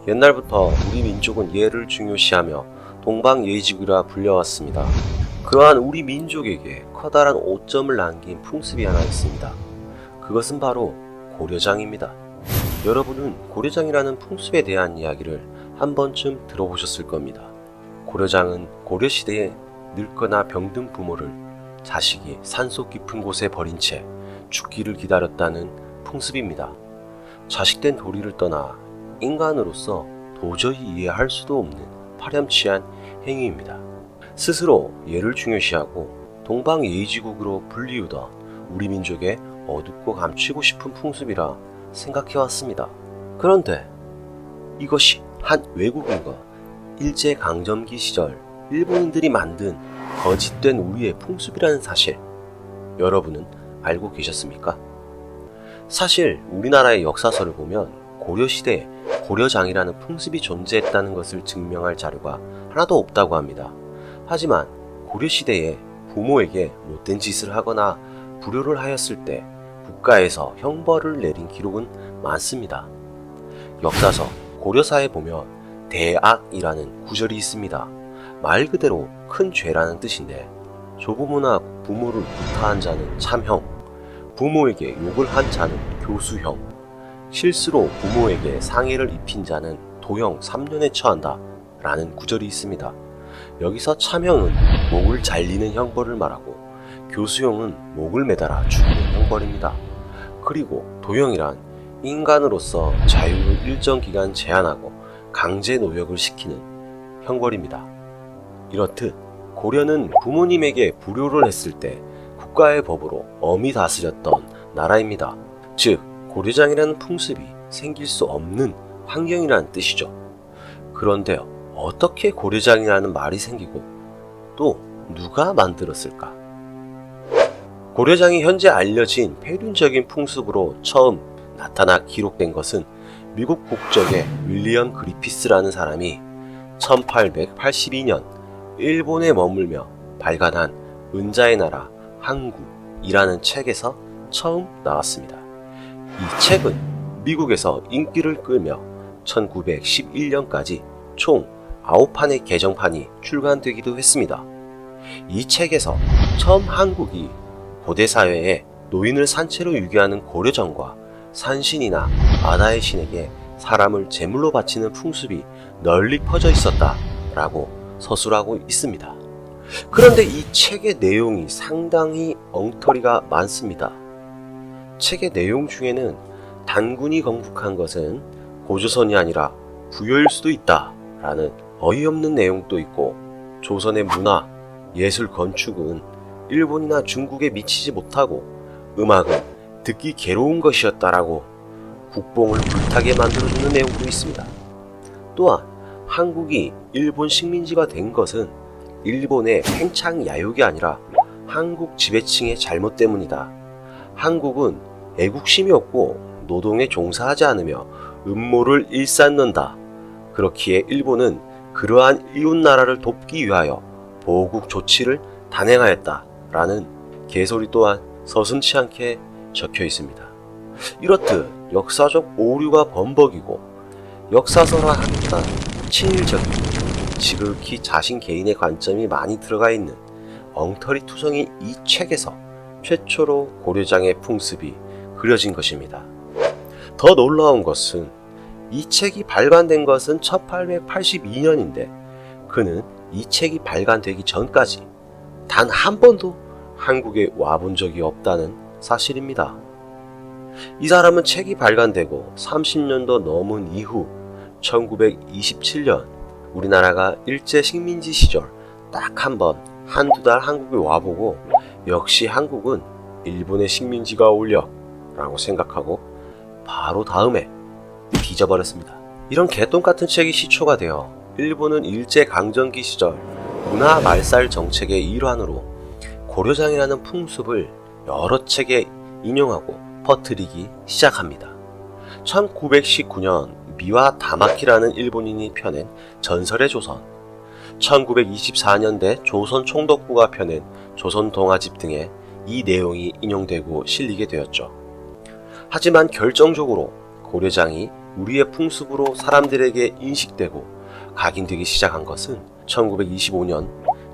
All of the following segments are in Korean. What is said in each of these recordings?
옛날부터 우리 민족은 예를 중요시하며 동방예의지국이라 불려왔습니다. 그러한 우리 민족에게 커다란 오점을 남긴 풍습이 하나 있습니다. 그것은 바로 고려장입니다. 여러분은 고려장이라는 풍습에 대한 이야기를 한 번쯤 들어보셨을 겁니다. 고려장은 고려시대에 늙거나 병든 부모를 자식이 산속 깊은 곳에 버린 채 죽기를 기다렸다는 풍습입니다. 자식된 도리를 떠나 인간으로서 도저히 이해할 수도 없는 파렴치한 행위입니다. 스스로 예를 중요시하고 동방예의지국으로 불리우던 우리 민족의 어둡고 감추고 싶은 풍습이라 생각해왔습니다. 그런데 이것이 한 외국인과 일제강점기 시절 일본인들이 만든 거짓된 우리의 풍습이라는 사실, 여러분은 알고 계셨습니까? 사실 우리나라의 역사서를 보면 고려시대에 고려장이라는 풍습이 존재했다는 것을 증명할 자료가 하나도 없다고 합니다. 하지만 고려시대에 부모에게 못된 짓을 하거나 불효를 하였을 때 국가에서 형벌을 내린 기록은 많습니다. 역사서 고려사에 보면 대악이라는 구절이 있습니다. 말 그대로 큰 죄라는 뜻인데, 조부모나 부모를 구타한 자는 참형, 부모에게 욕을 한 자는 교수형, 실수로 부모에게 상해를 입힌 자는 도형 3년에 처한다 라는 구절이 있습니다. 여기서 참형은 목을 잘리는 형벌을 말하고, 교수형은 목을 매달아 죽이는 형벌입니다. 그리고 도형이란 인간으로서 자유를 일정 기간 제한하고 강제 노역을 시키는 형벌입니다. 이렇듯 고려는 부모님에게 불효를 했을 때 국가의 법으로 엄히 다스렸던 나라입니다. 즉 고려장이라는 풍습이 생길 수 없는 환경이라는 뜻이죠. 그런데요, 어떻게 고려장이라는 말이 생기고 또 누가 만들었을까? 고려장이 현재 알려진 폐륜적인 풍습으로 처음 나타나 기록된 것은 미국 국적의 윌리엄 그리피스라는 사람이 1882년 일본에 머물며 발간한 은자의 나라 한국이라는 책에서 처음 나왔습니다. 이 책은 미국에서 인기를 끌며 1911년까지 총 9판의 개정판이 출간되기도 했습니다. 이 책에서 처음 한국이 고대 사회에 노인을 산채로 유기하는 고려정과 산신이나 바다의 신에게 사람을 제물로 바치는 풍습이 널리 퍼져 있었다라고 서술하고 있습니다. 그런데 이 책의 내용이 상당히 엉터리가 많습니다. 책의 내용 중에는 단군이 건국한 것은 고조선이 아니라 부여일 수도 있다라는 어이없는 내용도 있고, 조선의 문화, 예술, 건축은 일본이나 중국에 미치지 못하고 음악은 듣기 괴로운 것이었다라고 국뽕을 불타게 만들어주는 내용도 있습니다. 또한 한국이 일본 식민지가 된 것은 일본의 팽창 야욕이 아니라 한국 지배층의 잘못 때문이다. 한국은 애국심이 없고 노동에 종사하지 않으며 음모를 일삼는다. 그렇기에 일본은 그러한 이웃나라를 돕기 위하여 보국 조치를 단행하였다 라는 개소리 또한 서슴지 않게 적혀 있습니다. 이렇듯 역사적 오류가 범벅이고 역사서라 하니까 친일적이고 지극히 자신 개인의 관점이 많이 들어가 있는 엉터리 투성이 이 책에서 최초로 고려장의 풍습이 그려진 것입니다. 더 놀라운 것은 이 책이 발간된 것은 1882년인데 그는 이 책이 발간되기 전까지 단 한 번도 한국에 와본 적이 없다는 사실입니다. 이 사람은 책이 발간되고 30년도 넘은 이후 1927년 우리나라가 일제 식민지 시절 딱 한 번 한두 달 한국에 와보고 역시 한국은 일본의 식민지가 어울려 라고 생각하고 바로 다음에 뒤져버렸습니다. 이런 개똥같은 책이 시초가 되어 일본은 일제강점기 시절 문화 말살 정책의 일환으로 고려장이라는 풍습을 여러 책에 인용하고 퍼뜨리기 시작합니다. 1919년 미와 다마키라는 일본인이 펴낸 전설의 조선, 1924년대 조선 총독부가 펴낸 조선 동화집 등에 이 내용이 인용되고 실리게 되었죠. 하지만 결정적으로 고려장이 우리의 풍습으로 사람들에게 인식되고 각인되기 시작한 것은 1925년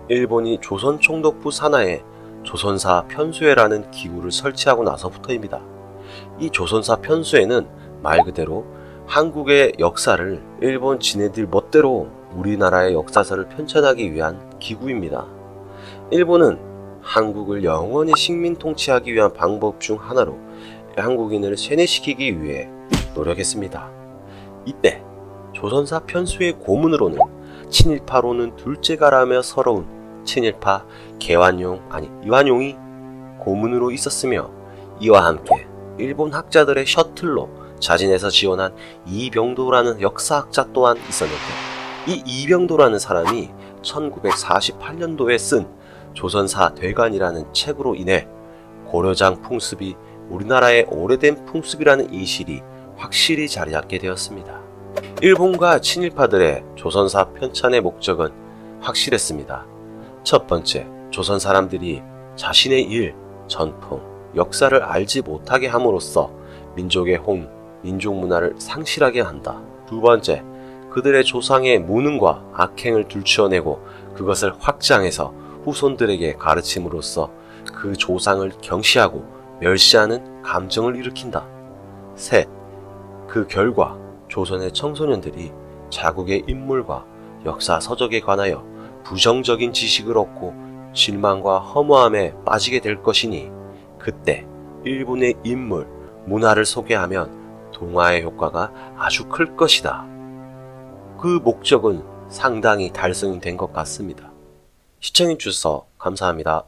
일본이 조선 총독부 산하에 조선사 편수회라는 기구를 설치하고 나서부터입니다. 이 조선사 편수회는 말 그대로 한국의 역사를 일본 지네들 멋대로 우리나라의 역사서를 편찬하기 위한 기구입니다. 일본은 한국을 영원히 식민 통치하기 위한 방법 중 하나로 한국인을 세뇌시키기 위해 노력했습니다. 이때 조선사 편수의 고문으로는 친일파로는 둘째가라며 서러운 친일파 이완용이 고문으로 있었으며, 이와 함께 일본 학자들의 셔틀로 자진해서 지원한 이병도라는 역사학자 또한 있었는데, 이 이병도라는 사람이 1948년도에 쓴 조선사 되관이라는 책으로 인해 고려장 풍습이 우리나라의 오래된 풍습이라는 인식이 확실히 자리 잡게 되었습니다. 일본과 친일파들의 조선사 편찬의 목적은 확실했습니다. 첫 번째, 조선 사람들이 자신의 일, 전통, 역사를 알지 못하게 함으로써 민족의 민족 문화를 상실하게 한다. 두 번째, 그들의 조상의 무능과 악행을 들추어내고 그것을 확장해서 후손들에게 가르침으로써 그 조상을 경시하고 멸시하는 감정을 일으킨다. 셋, 그 결과 조선의 청소년들이 자국의 인물과 역사 서적에 관하여 부정적인 지식을 얻고 실망과 허무함에 빠지게 될 것이니, 그때 일본의 인물, 문화를 소개하면 동화의 효과가 아주 클 것이다. 그 목적은 상당히 달성이 된 것 같습니다. 시청해주셔서 감사합니다.